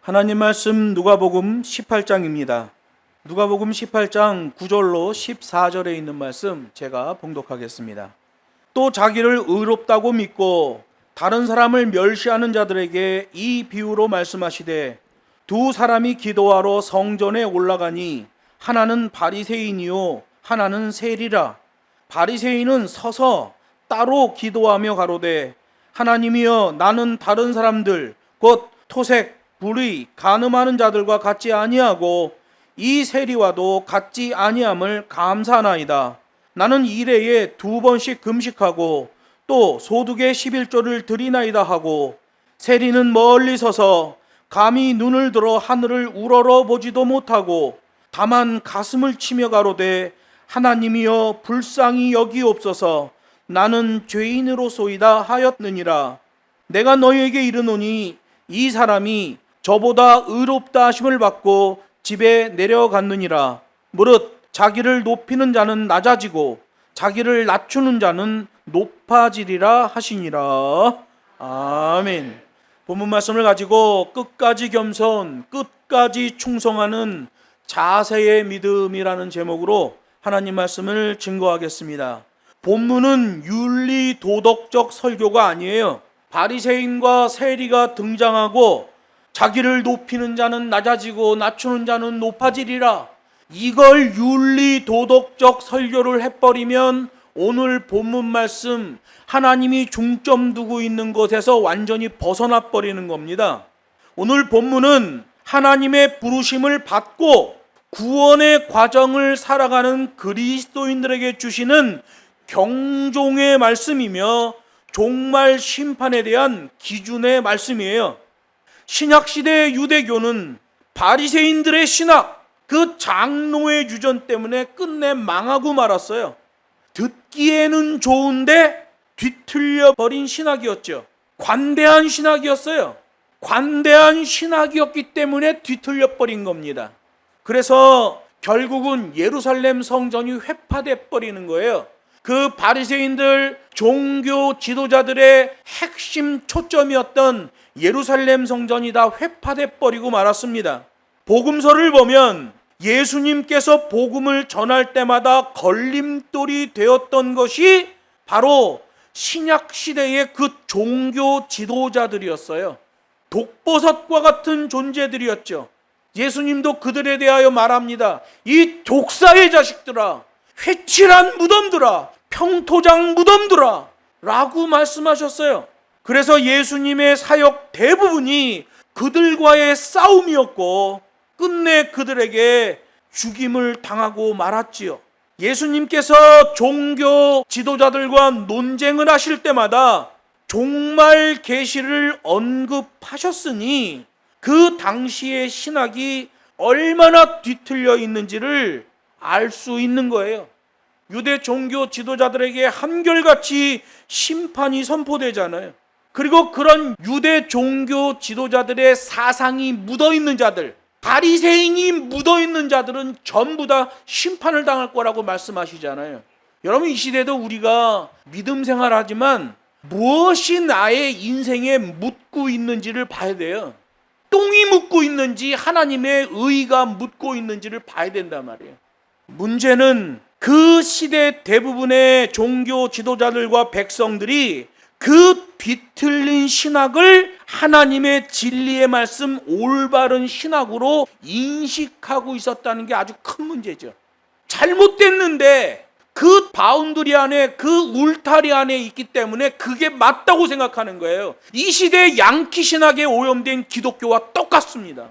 하나님 말씀 누가복음 18장입니다. 누가복음 18장 9절로 14절에 있는 말씀 제가 봉독하겠습니다. 또 자기를 의롭다고 믿고 다른 사람을 멸시하는 자들에게 이 비유로 말씀하시되 두 사람이 기도하러 성전에 올라가니 하나는 바리새인이요 하나는 세리라. 바리새인은 서서 따로 기도하며 가로되 하나님이여 나는 다른 사람들 곧 토색, 불의, 간음하는 자들과 같지 아니하고 이 세리와도 같지 아니함을 감사하나이다. 나는 일해에 2번씩 금식하고 또 소득의 11조를 드리나이다 하고 세리는 멀리 서서 감히 눈을 들어 하늘을 우러러 보지도 못하고 다만 가슴을 치며 가로되 하나님이여 불쌍히 여기옵소서 나는 죄인으로소이다 하였느니라. 내가 너희에게 이르노니 이 사람이 저보다 의롭다 하심을 받고 집에 내려갔느니라. 무릇 자기를 높이는 자는 낮아지고 자기를 낮추는 자는 높아지리라 하시니라. 아멘. 본문 말씀을 가지고 끝까지 겸손, 끝까지 충성하는 자세의 믿음이라는 제목으로 하나님 말씀을 증거하겠습니다. 본문은 윤리 도덕적 설교가 아니에요. 바리새인과 세리가 등장하고 자기를 높이는 자는 낮아지고 낮추는 자는 높아지리라. 이걸 윤리 도덕적 설교를 해버리면 오늘 본문 말씀 하나님이 중점 두고 있는 것에서 완전히 벗어나 버리는 겁니다. 오늘 본문은 하나님의 부르심을 받고 구원의 과정을 살아가는 그리스도인들에게 주시는 경종의 말씀이며 종말 심판에 대한 기준의 말씀이에요. 신약시대의 유대교는 바리새인들의 신학, 그 장로의 유전 때문에 끝내 망하고 말았어요. 듣기에는 좋은데 뒤틀려버린 신학이었죠. 관대한 신학이었어요. 관대한 신학이었기 때문에 뒤틀려버린 겁니다. 그래서 결국은 예루살렘 성전이 회파돼 버리는 거예요. 그 바리새인들 종교 지도자들의 핵심 초점이었던 예루살렘 성전이 다 회파돼 버리고 말았습니다. 복음서를 보면 예수님께서 복음을 전할 때마다 걸림돌이 되었던 것이 바로 신약 시대의 그 종교 지도자들이었어요. 독버섯과 같은 존재들이었죠. 예수님도 그들에 대하여 말합니다. 이 독사의 자식들아, 회칠한 무덤들아, 평토장 무덤들아 라고 말씀하셨어요. 그래서 예수님의 사역 대부분이 그들과의 싸움이었고 끝내 그들에게 죽임을 당하고 말았지요. 예수님께서 종교 지도자들과 논쟁을 하실 때마다 종말 계시를 언급하셨으니 그 당시의 신학이 얼마나 뒤틀려 있는지를 알 수 있는 거예요. 유대 종교 지도자들에게 한결같이 심판이 선포되잖아요. 그리고 그런 유대 종교 지도자들의 사상이 묻어있는 자들, 바리새인이 묻어있는 자들은 전부 다 심판을 당할 거라고 말씀하시잖아요. 여러분, 이 시대도 우리가 믿음 생활하지만 무엇이 나의 인생에 묻고 있는지를 봐야 돼요. 똥이 묻고 있는지 하나님의 의가 묻고 있는지를 봐야 된단 말이에요. 문제는 그 시대 대부분의 종교 지도자들과 백성들이 그 뒤틀린 신학을 하나님의 진리의 말씀 올바른 신학으로 인식하고 있었다는 게 아주 큰 문제죠. 잘못됐는데 그 바운더리 안에, 그 울타리 안에 있기 때문에 그게 맞다고 생각하는 거예요. 이 시대의 양키 신학에 오염된 기독교와 똑같습니다.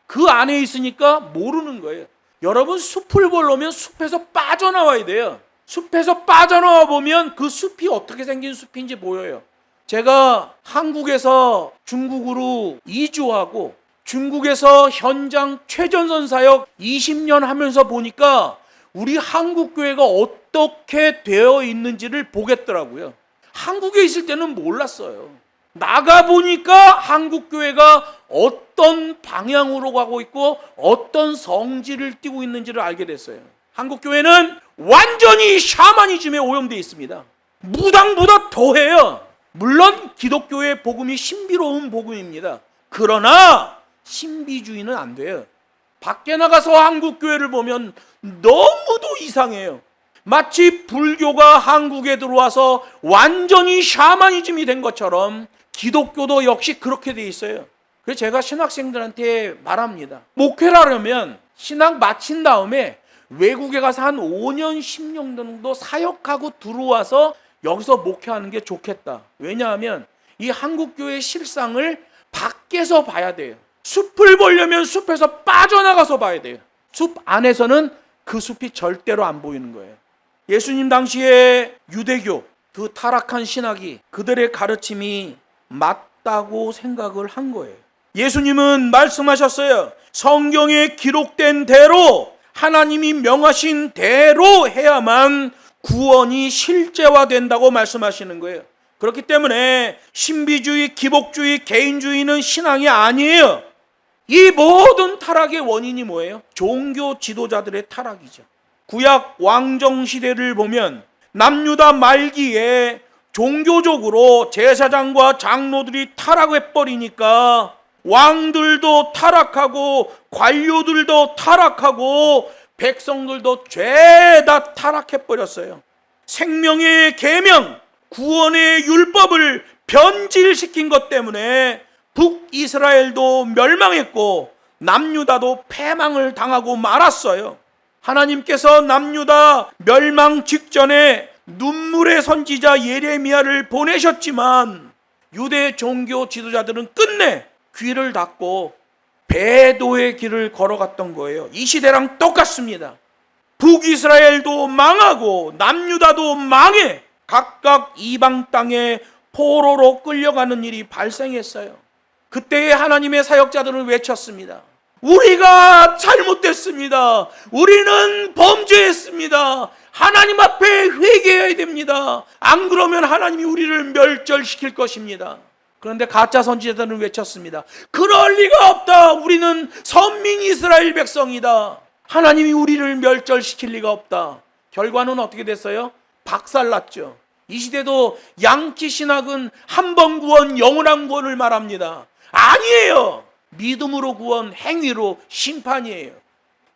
그 안에 있으니까 모르는 거예요. 여러분, 숲을 보려면 숲에서 빠져나와야 돼요. 숲에서 빠져나와 보면 그 숲이 어떻게 생긴 숲인지 보여요. 제가 한국에서 중국으로 이주하고 중국에서 현장 최전선 사역 20년 하면서 보니까 우리 한국교회가 어떻게 되어 있는지를 보겠더라고요. 한국에 있을 때는 몰랐어요. 나가보니까 한국교회가 어떤 방향으로 가고 있고 어떤 성질을 띠고 있는지를 알게 됐어요. 한국교회는 완전히 샤머니즘에 오염되어 있습니다. 무당보다 더해요. 물론 기독교의 복음이 신비로운 복음입니다. 그러나 신비주의는 안 돼요. 밖에 나가서 한국 교회를 보면 너무도 이상해요. 마치 불교가 한국에 들어와서 완전히 샤머니즘이 된 것처럼 기독교도 역시 그렇게 돼 있어요. 그래서 제가 신학생들한테 말합니다. 목회를 하려면 신학 마친 다음에 외국에 가서 한 5년, 10년 정도 사역하고 들어와서 여기서 목회하는 게 좋겠다. 왜냐하면 이 한국교회의 실상을 밖에서 봐야 돼요. 숲을 보려면 숲에서 빠져나가서 봐야 돼요. 숲 안에서는 그 숲이 절대로 안 보이는 거예요. 예수님 당시에 유대교, 그 타락한 신학이 그들의 가르침이 맞다고 생각을 한 거예요. 예수님은 말씀하셨어요. 성경에 기록된 대로, 하나님이 명하신 대로 해야만 구원이 실제화된다고 말씀하시는 거예요. 그렇기 때문에 신비주의, 기복주의, 개인주의는 신앙이 아니에요. 이 모든 타락의 원인이 뭐예요? 종교 지도자들의 타락이죠. 구약 왕정 시대를 보면 남유다 말기에 종교적으로 제사장과 장로들이 타락해버리니까 왕들도 타락하고 관료들도 타락하고 백성들도 죄다 타락해버렸어요. 생명의 계명, 구원의 율법을 변질시킨 것 때문에 북이스라엘도 멸망했고 남유다도 패망을 당하고 말았어요. 하나님께서 남유다 멸망 직전에 눈물의 선지자 예레미야를 보내셨지만 유대 종교 지도자들은 끝내 귀를 닫고 배도의 길을 걸어갔던 거예요. 이 시대랑 똑같습니다. 북이스라엘도 망하고 남유다도 망해 각각 이방 땅에 포로로 끌려가는 일이 발생했어요. 그때의 하나님의 사역자들은 외쳤습니다. 우리가 잘못됐습니다. 우리는 범죄했습니다. 하나님 앞에 회개해야 됩니다. 안 그러면 하나님이 우리를 멸절시킬 것입니다. 그런데 가짜 선지자들은 외쳤습니다. 그럴 리가 없다. 우리는 선민 이스라엘 백성이다. 하나님이 우리를 멸절시킬 리가 없다. 결과는 어떻게 됐어요? 박살났죠. 이 시대도 양키 신학은 한 번 구원, 영원한 구원을 말합니다. 아니에요. 믿음으로 구원, 행위로 심판이에요.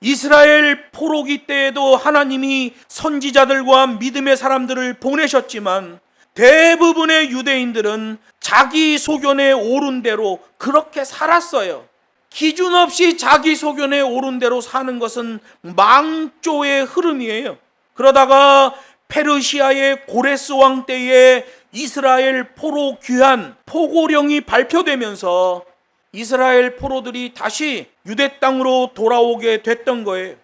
이스라엘 포로기 때에도 하나님이 선지자들과 믿음의 사람들을 보내셨지만 대부분의 유대인들은 자기 소견에 오른 대로 그렇게 살았어요. 기준 없이 자기 소견에 오른 대로 사는 것은 망조의 흐름이에요. 그러다가 페르시아의 고레스 왕 때에 이스라엘 포로 귀환 포고령이 발표되면서 이스라엘 포로들이 다시 유대 땅으로 돌아오게 됐던 거예요.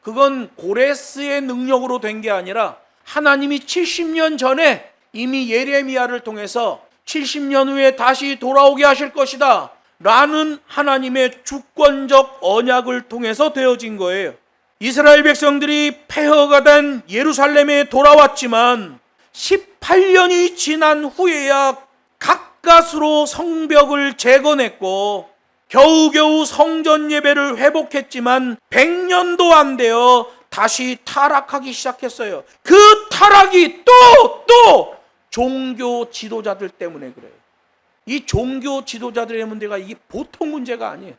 그건 고레스의 능력으로 된 게 아니라 하나님이 70년 전에 이미 예레미야를 통해서 70년 후에 다시 돌아오게 하실 것이다 라는 하나님의 주권적 언약을 통해서 되어진 거예요. 이스라엘 백성들이 폐허가 된 예루살렘에 돌아왔지만 18년이 지난 후에야 가까스로 성벽을 재건했고 겨우겨우 성전 예배를 회복했지만 100년도 안 되어 다시 타락하기 시작했어요. 그 타락이 또 종교 지도자들 때문에 그래요. 이 종교 지도자들의 문제가 이게 보통 문제가 아니에요.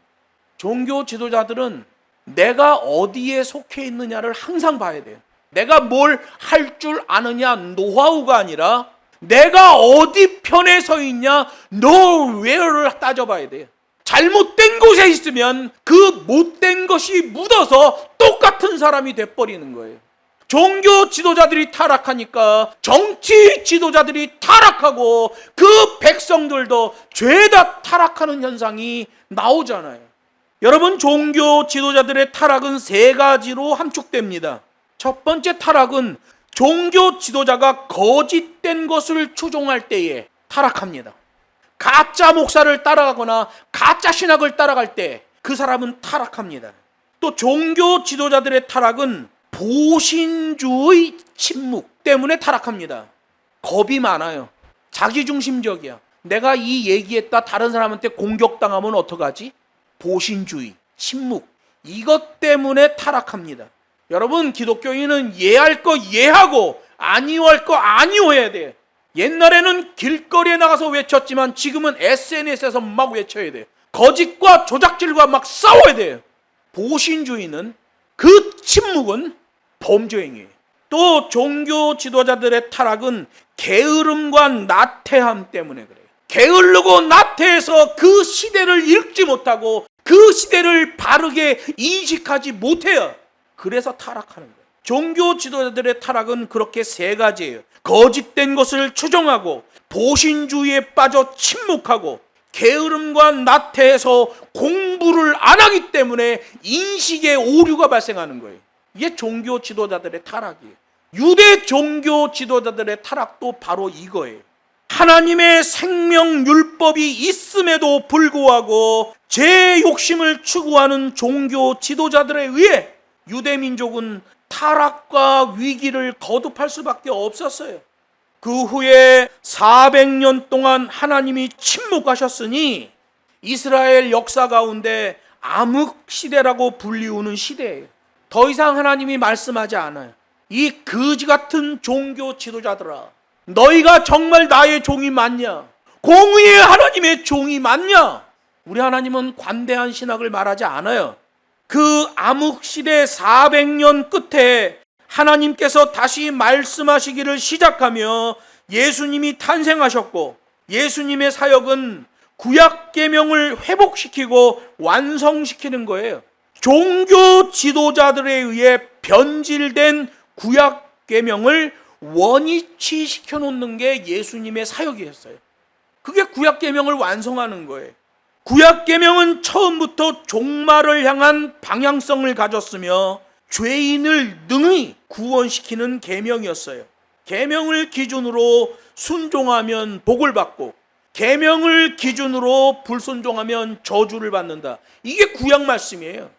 종교 지도자들은 내가 어디에 속해 있느냐를 항상 봐야 돼요. 내가 뭘 할 줄 아느냐 노하우가 아니라 내가 어디 편에 서 있냐 nowhere를 따져봐야 돼요. 잘못된 곳에 있으면 그 못된 것이 묻어서 똑같은 사람이 돼버리는 거예요. 종교 지도자들이 타락하니까 정치 지도자들이 타락하고 그 백성들도 죄다 타락하는 현상이 나오잖아요. 여러분, 종교 지도자들의 타락은 세 가지로 함축됩니다. 첫 번째 타락은 종교 지도자가 거짓된 것을 추종할 때에 타락합니다. 가짜 목사를 따라가거나 가짜 신학을 따라갈 때 그 사람은 타락합니다. 또 종교 지도자들의 타락은 보신주의 침묵 때문에 타락합니다. 겁이 많아요. 자기중심적이야. 내가 이 얘기했다 다른 사람한테 공격당하면 어떡하지? 보신주의, 침묵, 이것 때문에 타락합니다. 여러분, 기독교인은 예할 거 예하고 아니할 거 아니해야 돼요. 옛날에는 길거리에 나가서 외쳤지만 지금은 SNS에서 막 외쳐야 돼요. 거짓과 조작질과 막 싸워야 돼요. 보신주의는, 그 침묵은 범죄행위예요. 또 종교 지도자들의 타락은 게으름과 나태함 때문에 그래요. 게으르고 나태해서 그 시대를 읽지 못하고 그 시대를 바르게 인식하지 못해요. 그래서 타락하는 거예요. 종교 지도자들의 타락은 그렇게 세 가지예요. 거짓된 것을 추종하고, 보신주의에 빠져 침묵하고, 게으름과 나태해서 공부를 안 하기 때문에 인식의 오류가 발생하는 거예요. 이게 종교 지도자들의 타락이에요. 유대 종교 지도자들의 타락도 바로 이거예요. 하나님의 생명율법이 있음에도 불구하고 제 욕심을 추구하는 종교 지도자들에 의해 유대민족은 타락과 위기를 거듭할 수밖에 없었어요. 그 후에 400년 동안 하나님이 침묵하셨으니 이스라엘 역사 가운데 암흑시대라고 불리우는 시대예요. 더 이상 하나님이 말씀하지 않아요. 이 거지 같은 종교 지도자들아, 너희가 정말 나의 종이 맞냐? 공의의 하나님의 종이 맞냐? 우리 하나님은 관대한 신학을 말하지 않아요. 그 암흑시대 400년 끝에 하나님께서 다시 말씀하시기를 시작하며 예수님이 탄생하셨고, 예수님의 사역은 구약 계명을 회복시키고 완성시키는 거예요. 종교 지도자들에 의해 변질된 구약 계명을 원위치 시켜놓는 게 예수님의 사역이었어요. 그게 구약 계명을 완성하는 거예요. 구약 계명은 처음부터 종말을 향한 방향성을 가졌으며 죄인을 능히 구원시키는 계명이었어요. 계명을 기준으로 순종하면 복을 받고, 계명을 기준으로 불순종하면 저주를 받는다. 이게 구약 말씀이에요.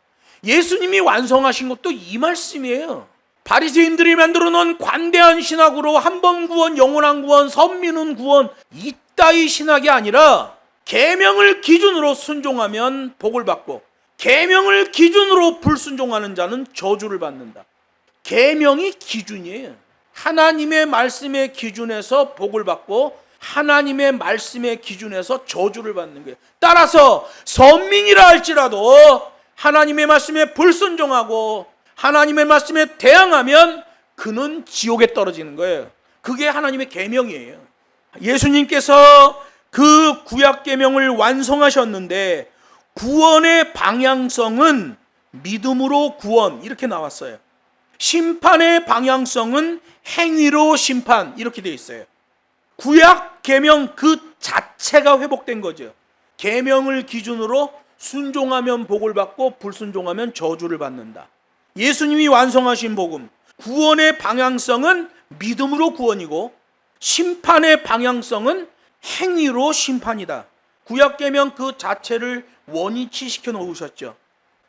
예수님이 완성하신 것도 이 말씀이에요. 바리새인들이 만들어 놓은 관대한 신학으로 한 번 구원, 영원한 구원, 선민은 구원, 이따위 신학이 아니라 계명을 기준으로 순종하면 복을 받고, 계명을 기준으로 불순종하는 자는 저주를 받는다. 계명이 기준이에요. 하나님의 말씀의 기준에서 복을 받고 하나님의 말씀의 기준에서 저주를 받는 거예요. 따라서 선민이라 할지라도 하나님의 말씀에 불순종하고 하나님의 말씀에 대항하면 그는 지옥에 떨어지는 거예요. 그게 하나님의 계명이에요. 예수님께서 그 구약 계명을 완성하셨는데 구원의 방향성은 믿음으로 구원, 이렇게 나왔어요. 심판의 방향성은 행위로 심판, 이렇게 되어 있어요. 구약 계명 그 자체가 회복된 거죠. 계명을 기준으로 순종하면 복을 받고 불순종하면 저주를 받는다. 예수님이 완성하신 복음, 구원의 방향성은 믿음으로 구원이고 심판의 방향성은 행위로 심판이다. 구약 계명 그 자체를 원위치 시켜 놓으셨죠.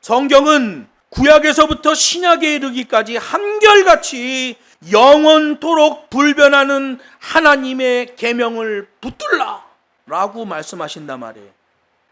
성경은 구약에서부터 신약에 이르기까지 한결같이 영원토록 불변하는 하나님의 계명을 붙들라 라고 말씀하신단 말이에요.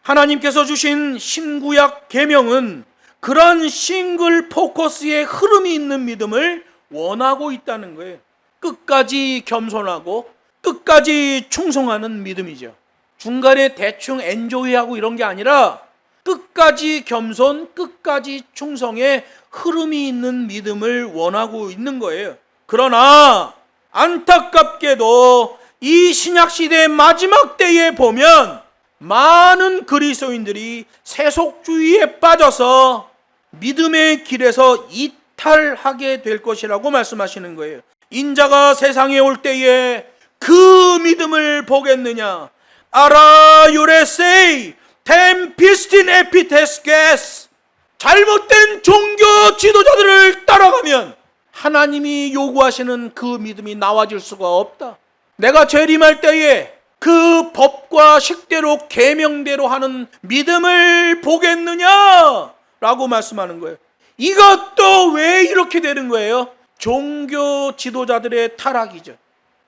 하나님께서 주신 신구약 계명은 그런 싱글 포커스의 흐름이 있는 믿음을 원하고 있다는 거예요. 끝까지 겸손하고 끝까지 충성하는 믿음이죠. 중간에 대충 엔조이하고 이런 게 아니라 끝까지 겸손, 끝까지 충성의 흐름이 있는 믿음을 원하고 있는 거예요. 그러나 안타깝게도 이 신약시대의 마지막 때에 보면 많은 그리스도인들이 세속주의에 빠져서 믿음의 길에서 이탈하게 될 것이라고 말씀하시는 거예요. 인자가 세상에 올 때에 그 믿음을 보겠느냐? 아라 요레세이 템피스틴 에피테스게스. 잘못된 종교 지도자들을 따라가면 하나님이 요구하시는 그 믿음이 나와질 수가 없다. 내가 재림할 때에 그 법과 식대로 계명대로 하는 믿음을 보겠느냐? 라고 말씀하는 거예요. 이것도 왜 이렇게 되는 거예요? 종교 지도자들의 타락이죠.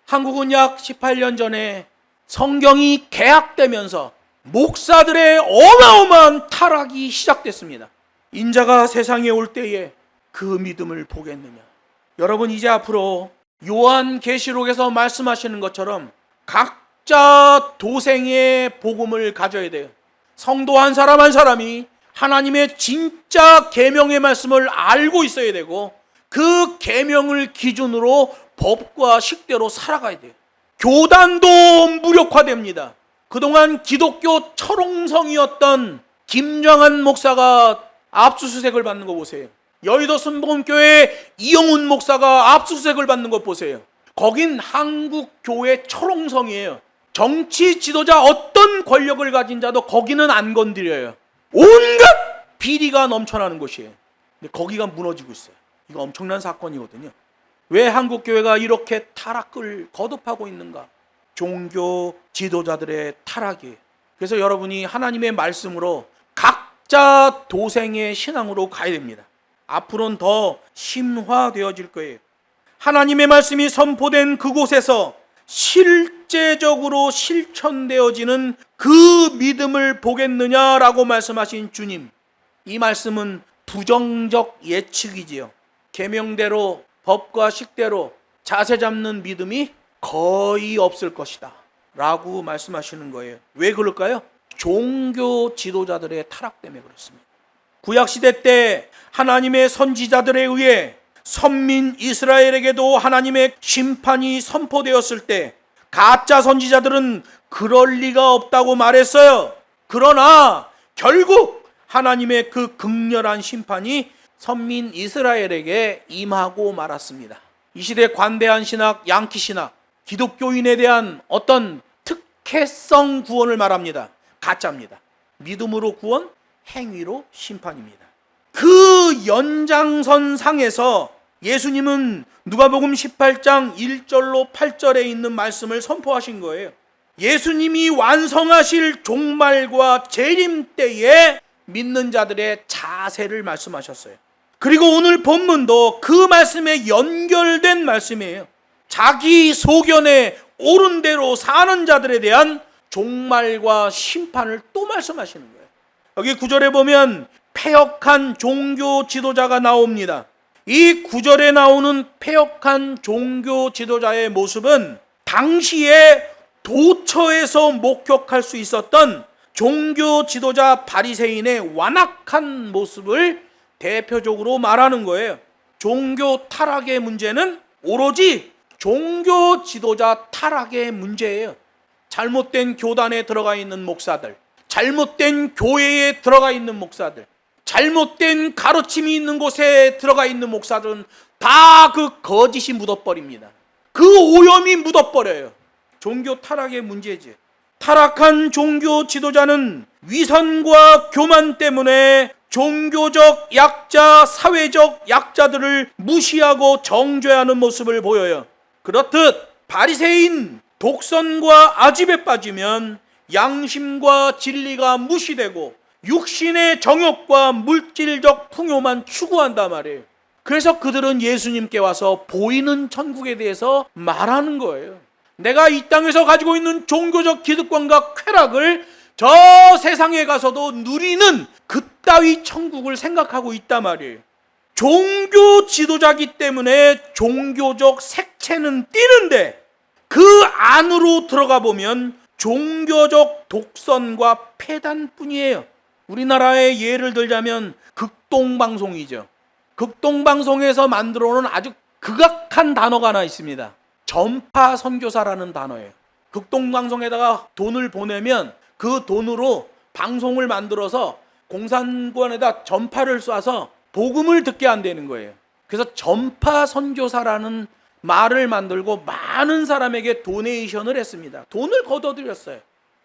한국은 약 18년 전에 성경이 개학되면서 목사들의 어마어마한 타락이 시작됐습니다. 인자가 세상에 올 때에 그 믿음을 보겠느냐? 여러분, 이제 앞으로 요한계시록에서 말씀하시는 것처럼 각자 도생의 복음을 가져야 돼요. 성도 한 사람 한 사람이 하나님의 진짜 계명의 말씀을 알고 있어야 되고 그 계명을 기준으로 법과 식대로 살아가야 돼요. 교단도 무력화됩니다. 그동안 기독교 철옹성이었던 김정한 목사가 압수수색을 받는 거 보세요. 여의도 순복음교회 이영훈 목사가 압수수색을 받는 것 보세요. 거긴 한국교회 철옹성이에요. 정치 지도자 어떤 권력을 가진 자도 거기는 안 건드려요. 온갖 비리가 넘쳐나는 곳이에요. 근데 거기가 무너지고 있어요. 이거 엄청난 사건이거든요. 왜 한국교회가 이렇게 타락을 거듭하고 있는가? 종교 지도자들의 타락이에요. 그래서 여러분이 하나님의 말씀으로 각자 도생의 신앙으로 가야 됩니다. 앞으로는 더 심화되어질 거예요. 하나님의 말씀이 선포된 그곳에서 실제적으로 실천되어지는 그 믿음을 보겠느냐라고 말씀하신 주님. 이 말씀은 부정적 예측이지요. 계명대로 법과 식대로 자세 잡는 믿음이 거의 없을 것이다 라고 말씀하시는 거예요. 왜 그럴까요? 종교 지도자들의 타락 때문에 그렇습니다. 구약시대 때 하나님의 선지자들에 의해 선민 이스라엘에게도 하나님의 심판이 선포되었을 때 가짜 선지자들은 그럴 리가 없다고 말했어요. 그러나 결국 하나님의 그 극렬한 심판이 선민 이스라엘에게 임하고 말았습니다. 이 시대 관대한 신학, 양키 신학, 기독교인에 대한 어떤 특혜성 구원을 말합니다. 가짜입니다. 믿음으로 구원, 행위로 심판입니다. 그 연장선상에서 예수님은 누가복음 18장 1절로 8절에 있는 말씀을 선포하신 거예요. 예수님이 완성하실 종말과 재림 때에 믿는 자들의 자세를 말씀하셨어요. 그리고 오늘 본문도 그 말씀에 연결된 말씀이에요. 자기 소견에 옳은 대로 사는 자들에 대한 종말과 심판을 또 말씀하시는 거예요. 여기 9절에 보면 패역한 종교 지도자가 나옵니다. 이 9절에 나오는 패역한 종교 지도자의 모습은 당시에 도처에서 목격할 수 있었던 종교 지도자 바리새인의 완악한 모습을 대표적으로 말하는 거예요. 종교 타락의 문제는 오로지 종교 지도자 타락의 문제예요. 잘못된 교단에 들어가 있는 목사들, 잘못된 교회에 들어가 있는 목사들, 잘못된 가르침이 있는 곳에 들어가 있는 목사들은 다 그 거짓이 묻어버립니다. 그 오염이 묻어버려요. 종교 타락의 문제지. 타락한 종교 지도자는 위선과 교만 때문에 종교적 약자, 사회적 약자들을 무시하고 정죄하는 모습을 보여요. 그렇듯 바리새인 독선과 아집에 빠지면 양심과 진리가 무시되고 육신의 정욕과 물질적 풍요만 추구한단 말이에요. 그래서 그들은 예수님께 와서 보이는 천국에 대해서 말하는 거예요. 내가 이 땅에서 가지고 있는 종교적 기득권과 쾌락을 저 세상에 가서도 누리는 그따위 천국을 생각하고 있단 말이에요. 종교 지도자기 때문에 종교적 색채는 띄는데 그 안으로 들어가 보면 종교적 독선과 폐단뿐이에요. 우리나라의 예를 들자면 극동방송이죠. 극동방송에서 만들어 놓은 아주 극악한 단어가 하나 있습니다. 전파 선교사라는 단어예요. 극동방송에다가 돈을 보내면 그 돈으로 방송을 만들어서 공산권에다 전파를 쏴서 복음을 듣게 한다는 거예요. 그래서 전파 선교사라는 말을 만들고 많은 사람에게 도네이션을 했습니다. 돈을 걷어들였어요.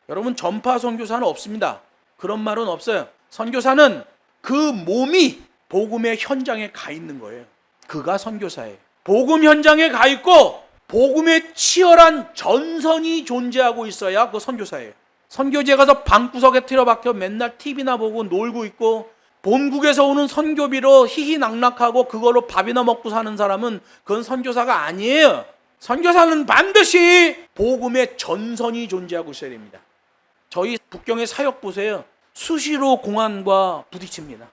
여러분, 전파 선교사는 없습니다. 그런 말은 없어요. 선교사는 그 몸이 복음의 현장에 가 있는 거예요. 그가 선교사예요. 복음 현장에 가 있고 복음의 치열한 전선이 존재하고 있어야 그 선교사예요. 선교지에 가서 방구석에 틀어박혀 맨날 TV나 보고 놀고 있고 본국에서 오는 선교비로 희희낙낙하고 그걸로 밥이나 먹고 사는 사람은 그건 선교사가 아니에요. 선교사는 반드시 복음의 전선이 존재하고 있어야 됩니다. 저희 북경의 사역 보세요. 수시로 공안과 부딪힙니다.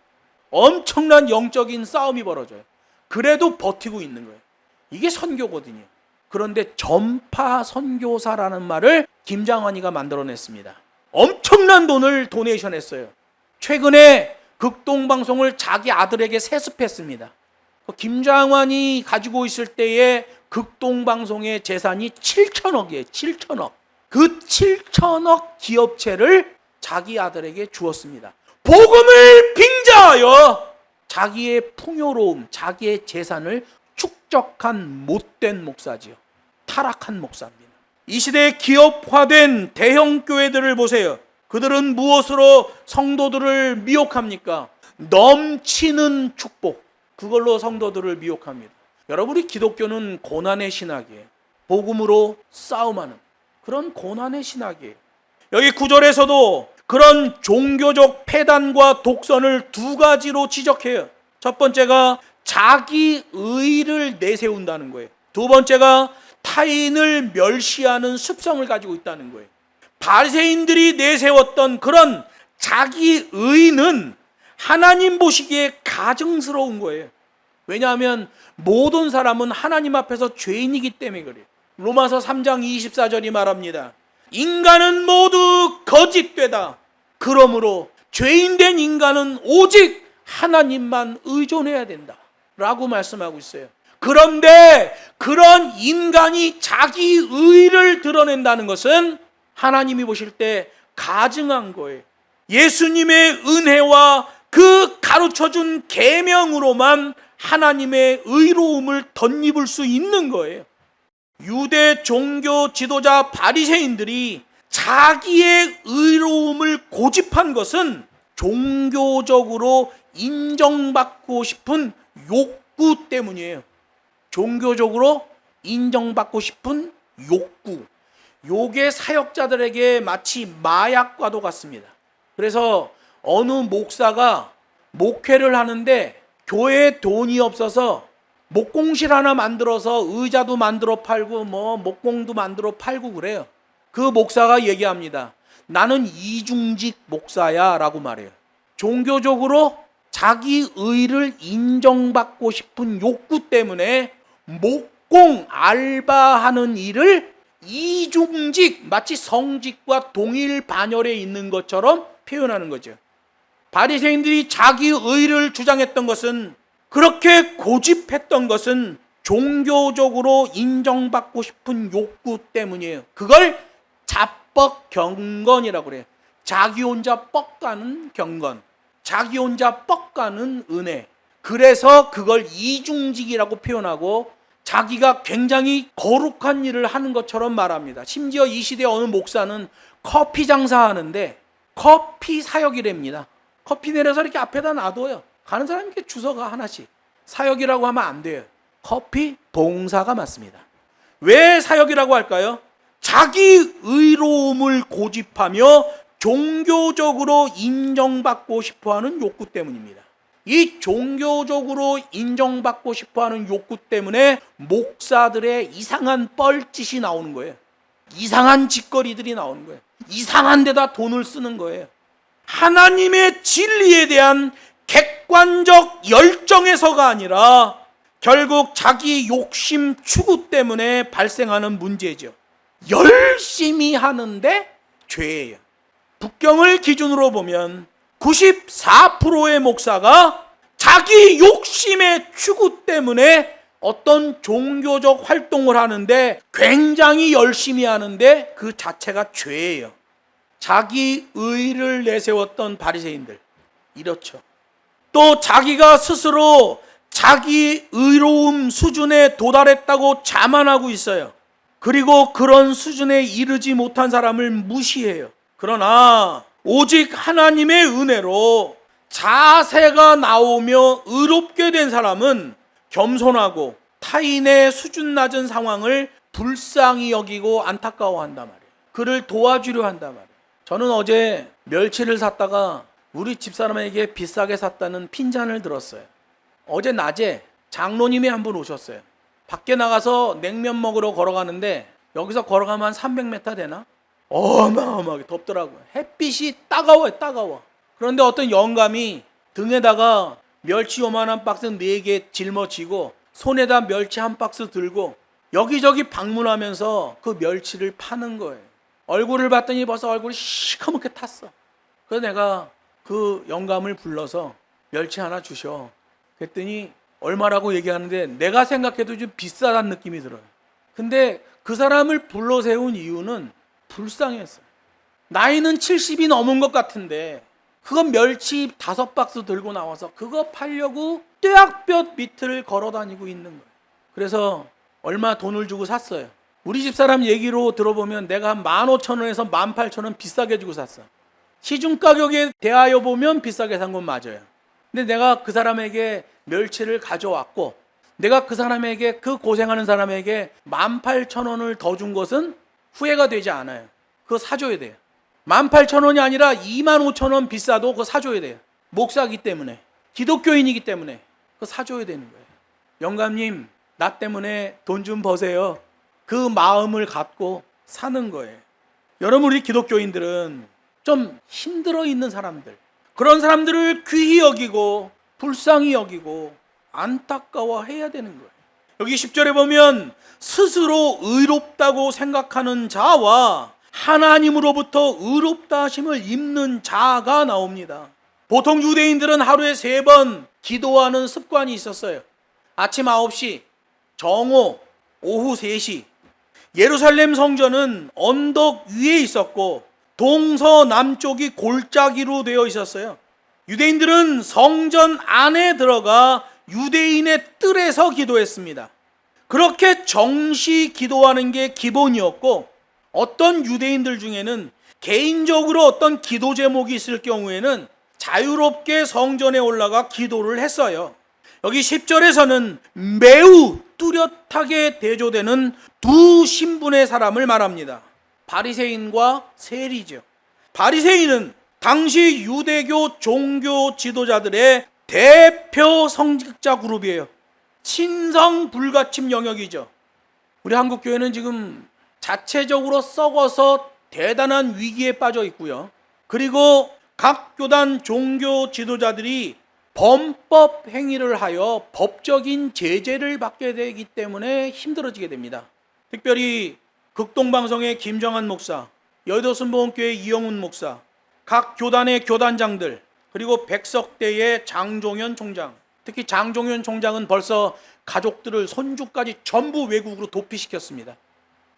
엄청난 영적인 싸움이 벌어져요. 그래도 버티고 있는 거예요. 이게 선교거든요. 그런데 전파 선교사라는 말을 김장환이가 만들어냈습니다. 엄청난 돈을 도네이션 했어요. 최근에 극동방송을 자기 아들에게 세습했습니다. 김장환이 가지고 있을 때의 극동방송의 재산이 7천억이에요. 7천억. 그 7천억 기업체를 자기 아들에게 주었습니다. 복음을 빙자하여 자기의 풍요로움, 자기의 재산을 축적한 못된 목사지요. 타락한 목사입니다. 이 시대에 기업화된 대형 교회들을 보세요. 그들은 무엇으로 성도들을 미혹합니까? 넘치는 축복. 그걸로 성도들을 미혹합니다. 여러분이 기독교는 고난의 신학이에요. 복음으로 싸움하는 그런 고난의 신학이에요. 여기 9절에서도 그런 종교적 패단과 독선을 두 가지로 지적해요. 첫 번째가 자기 의를 내세운다는 거예요. 두 번째가 타인을 멸시하는 습성을 가지고 있다는 거예요. 바리새인들이 내세웠던 그런 자기 의는 하나님 보시기에 가증스러운 거예요. 왜냐하면 모든 사람은 하나님 앞에서 죄인이기 때문에 그래요. 로마서 3장 24절이 말합니다. 인간은 모두 거짓되다. 그러므로 죄인된 인간은 오직 하나님만 의존해야 된다 라고 말씀하고 있어요. 그런데 그런 인간이 자기 의를 드러낸다는 것은 하나님이 보실 때 가증한 거예요. 예수님의 은혜와 그 가르쳐준 계명으로만 하나님의 의로움을 덧입을 수 있는 거예요. 유대 종교 지도자 바리새인들이 자기의 의로움을 고집한 것은 종교적으로 인정받고 싶은 욕구 때문이에요. 종교적으로 인정받고 싶은 욕구. 요게 사역자들에게 마치 마약과도 같습니다. 그래서 어느 목사가 목회를 하는데 교회에 돈이 없어서 목공실 하나 만들어서 의자도 만들어 팔고 목공도 만들어 팔고 그래요. 그 목사가 얘기합니다. 나는 이중직 목사야 라고 말해요. 종교적으로 자기 의를 인정받고 싶은 욕구 때문에 목공 알바하는 일을 이중직, 마치 성직과 동일 반열에 있는 것처럼 표현하는 거죠. 바리새인들이 자기 의를 주장했던 것은, 그렇게 고집했던 것은 종교적으로 인정받고 싶은 욕구 때문이에요. 그걸 자뻑 경건이라고 그래요. 자기 혼자 뻑가는 경건, 자기 혼자 뻑가는 은혜. 그래서 그걸 이중직이라고 표현하고 자기가 굉장히 거룩한 일을 하는 것처럼 말합니다. 심지어 이 시대 어느 목사는 커피 장사하는데 커피 사역이랍니다. 커피 내려서 이렇게 앞에다 놔둬요. 가는 사람이 이렇게 주워가 하나씩. 사역이라고 하면 안 돼요. 커피 봉사가 맞습니다. 왜 사역이라고 할까요? 자기 의로움을 고집하며 종교적으로 인정받고 싶어하는 욕구 때문입니다. 이 종교적으로 인정받고 싶어하는 욕구 때문에 목사들의 이상한 뻘짓이 나오는 거예요. 이상한 짓거리들이 나오는 거예요. 이상한 데다 돈을 쓰는 거예요. 하나님의 진리에 대한 객관적 열정에서가 아니라 결국 자기 욕심 추구 때문에 발생하는 문제죠. 열심히 하는데 죄예요. 북경을 기준으로 보면 94%의 목사가 자기 욕심의 추구 때문에 어떤 종교적 활동을 하는데 굉장히 열심히 하는데 그 자체가 죄예요. 자기 의를 내세웠던 바리새인들 이렇죠. 또 자기가 스스로 자기 의로움 수준에 도달했다고 자만하고 있어요. 그리고 그런 수준에 이르지 못한 사람을 무시해요. 그러나 오직 하나님의 은혜로 자세가 나오며 의롭게 된 사람은 겸손하고 타인의 수준 낮은 상황을 불쌍히 여기고 안타까워한단 말이에요. 그를 도와주려 한단 말이에요. 저는 어제 멸치를 샀다가 우리 집사람에게 비싸게 샀다는 핀잔을 들었어요. 어제 낮에 장로님이 한 분 오셨어요. 밖에 나가서 냉면 먹으러 걸어가는데 여기서 걸어가면 한 300m 되나? 어마어마하게 덥더라고요. 햇빛이 따가워요. 따가워. 그런데 어떤 영감이 등에다가 멸치 요만한 박스 4개 짊어지고 손에다 멸치 한 박스 들고 여기저기 방문하면서 그 멸치를 파는 거예요. 얼굴을 봤더니 벌써 얼굴이 시커멓게 탔어. 그래서 내가 그 영감을 불러서 멸치 하나 주셔. 그랬더니 얼마라고 얘기하는데 내가 생각해도 좀 비싸다는 느낌이 들어요. 근데 그 사람을 불러 세운 이유는 불쌍했어요. 나이는 70이 넘은 것 같은데 그거 멸치 5박스 들고 나와서 그거 팔려고 뙤약볕 밑을 걸어 다니고 있는 거예요. 그래서 얼마 돈을 주고 샀어요. 우리 집사람 얘기로 들어보면 내가 한 15,000원에서 18,000원 비싸게 주고 샀어. 시중 가격에 대하여 보면 비싸게 산 건 맞아요. 근데 내가 그 사람에게 멸치를 가져왔고 내가 그 사람에게, 그 고생하는 사람에게 18,000원을 더 준 것은 후회가 되지 않아요. 그거 사줘야 돼요. 18,000원이 아니라 25,000원 비싸도 그거 사줘야 돼요. 목사기 때문에, 기독교인이기 때문에 그거 사줘야 되는 거예요. 영감님, 나 때문에 돈 좀 버세요. 그 마음을 갖고 사는 거예요. 여러분, 우리 기독교인들은 좀 힘들어 있는 사람들, 그런 사람들을 귀히 여기고 불쌍히 여기고 안타까워해야 되는 거예요. 여기 10절에 보면 스스로 의롭다고 생각하는 자와 하나님으로부터 의롭다 하심을 입는 자가 나옵니다. 보통 유대인들은 하루에 3번 기도하는 습관이 있었어요. 아침 9시, 정오, 오후 3시. 예루살렘 성전은 언덕 위에 있었고 동서남쪽이 골짜기로 되어 있었어요. 유대인들은 성전 안에 들어가 유대인의 뜰에서 기도했습니다. 그렇게 정시 기도하는 게 기본이었고, 어떤 유대인들 중에는 개인적으로 어떤 기도 제목이 있을 경우에는 자유롭게 성전에 올라가 기도를 했어요. 여기 10절에서는 매우 뚜렷하게 대조되는 두 신분의 사람을 말합니다. 바리새인과 세리죠. 바리새인은 당시 유대교 종교 지도자들의 대표 성직자 그룹이에요. 친성 불가침 영역이죠. 우리 한국교회는 지금 자체적으로 썩어서 대단한 위기에 빠져 있고요. 그리고 각 교단 종교 지도자들이 범법 행위를 하여 법적인 제재를 받게 되기 때문에 힘들어지게 됩니다. 특별히 극동방송의 김정한 목사, 여의도 순복음교회 이영훈 목사, 각 교단의 교단장들, 그리고 백석대의 장종현 총장, 특히 장종현 총장은 벌써 가족들을, 손주까지 전부 외국으로 도피시켰습니다.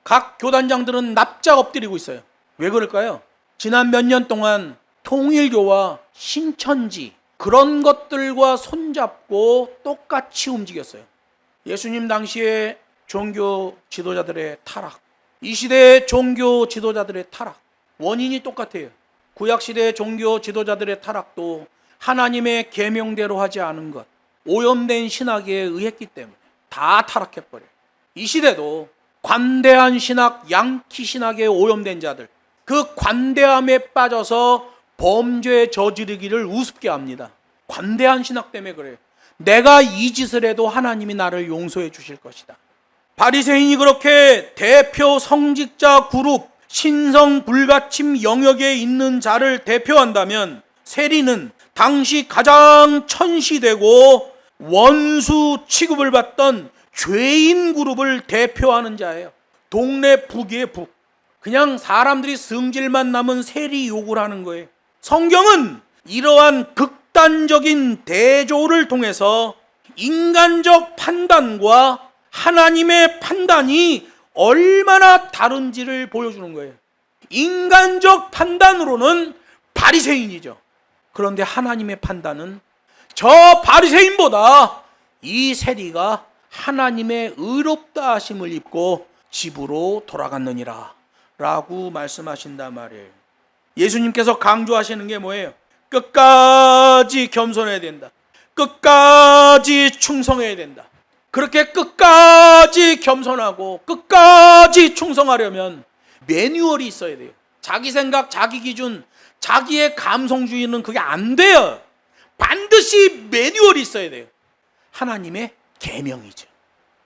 각 교단장들은 납작 엎드리고 있어요. 왜 그럴까요? 지난 몇 년 동안 통일교와 신천지 그런 것들과 손잡고 똑같이 움직였어요. 예수님 당시의 종교 지도자들의 타락, 이 시대의 종교 지도자들의 타락, 원인이 똑같아요. 구약시대의 종교 지도자들의 타락도 하나님의 계명대로 하지 않은 것, 오염된 신학에 의했기 때문에 다 타락해버려요. 이 시대도 관대한 신학, 양키 신학에 오염된 자들, 그 관대함에 빠져서 범죄 저지르기를 우습게 합니다. 관대한 신학 때문에 그래요. 내가 이 짓을 해도 하나님이 나를 용서해 주실 것이다. 바리새인이 그렇게 대표 성직자 그룹, 신성 불가침 영역에 있는 자를 대표한다면, 세리는 당시 가장 천시되고 원수 취급을 받던 죄인 그룹을 대표하는 자예요. 동네 북이에요, 북. 그냥 사람들이 성질만 나면 세리 욕을 하는 거예요. 성경은 이러한 극단적인 대조를 통해서 인간적 판단과 하나님의 판단이 얼마나 다른지를 보여주는 거예요. 인간적 판단으로는 바리새인이죠. 그런데 하나님의 판단은 저 바리새인보다 이 세리가 하나님의 의롭다 하심을 입고 집으로 돌아갔느니라 라고 말씀하신단 말이에요. 예수님께서 강조하시는 게 뭐예요? 끝까지 겸손해야 된다. 끝까지 충성해야 된다. 그렇게 끝까지 겸손하고 끝까지 충성하려면 매뉴얼이 있어야 돼요. 자기 생각, 자기 기준, 자기의 감성주의는 그게 안 돼요. 반드시 매뉴얼이 있어야 돼요. 하나님의 계명이죠.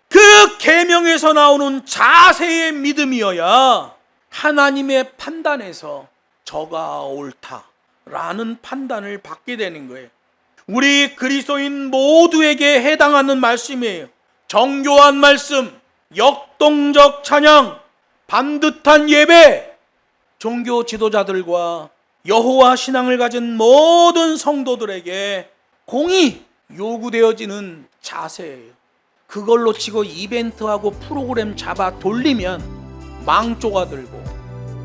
그 계명에서 나오는 자세의 믿음이어야 하나님의 판단에서 저가 옳다라는 판단을 받게 되는 거예요. 우리 그리스도인 모두에게 해당하는 말씀이에요. 정교한 말씀, 역동적 찬양, 반듯한 예배, 종교 지도자들과 여호와 신앙을 가진 모든 성도들에게 공히 요구되어지는 자세예요. 그걸로 치고 이벤트하고 프로그램 잡아 돌리면 망조가 들고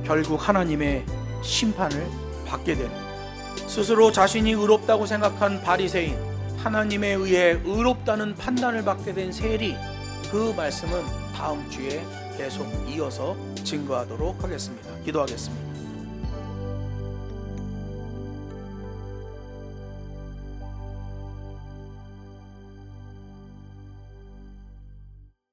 결국 하나님의 심판을 받게 됩니다. 스스로 자신이 의롭다고 생각한 바리새인, 하나님에 의해 의롭다는 판단을 받게 된 세리, 그 말씀은 다음 주에 계속 이어서 증거하도록 하겠습니다. 기도하겠습니다.